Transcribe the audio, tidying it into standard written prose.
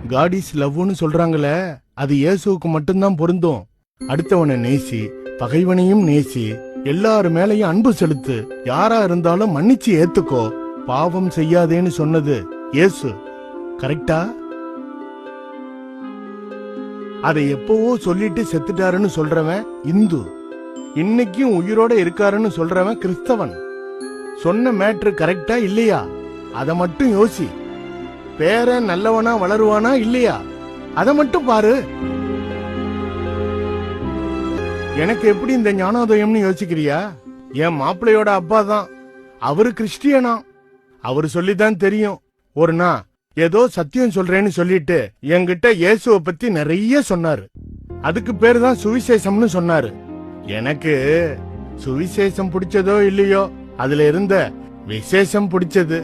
God is லவ்னு சொல்றாங்களே, அது இயேசுவுக்கு மட்டும்தான் பொருந்தும். அடுத்தவனை நேசி, பகைவனையும் நேசி, எல்லாரு மேலையும் அன்பு செலுத்து, யாரா இருந்தாலும் மன்னிச்சு ஏத்துக்கோ, பாவம் செய்யாதேன்னு சொன்னது இயேசு. கரெக்டா? அதை எப்பவோ சொல்லிட்டு செத்துட்டாருன்னு சொல்றவன் இந்து, இன்னைக்கும் உயிரோட இருக்காருன்னு சொல்றவன் கிறிஸ்தவன். சொன்ன மேட்ரு கரெக்டா இல்லையா? அத மட்டும் யோசி. பேரன் நல்லவனா வளருவானா இல்லையா? அத மட்டும் பாரு. எனக்கு எப்படி இந்த ஞானோதயம்னு யோசிக்கிறியா? என் மாப்பிள்ளையோட அப்பா தான், அவரு கிறிஸ்டியனா. அவரு சொல்லிதான் தெரியும். ஒரு நாள் ஏதோ சத்தியம் சொல்றேன்னு சொல்லிட்டு என்கிட்ட இயேசுவை பத்தி நிறைய சொன்னாரு. அதுக்கு பேரு தான் சுவிசேஷம்னு சொன்னாரு. எனக்கு சுவிசேஷம் பிடிச்சதோ இல்லையோ, அதுல இருந்த விசேஷம் பிடிச்சது.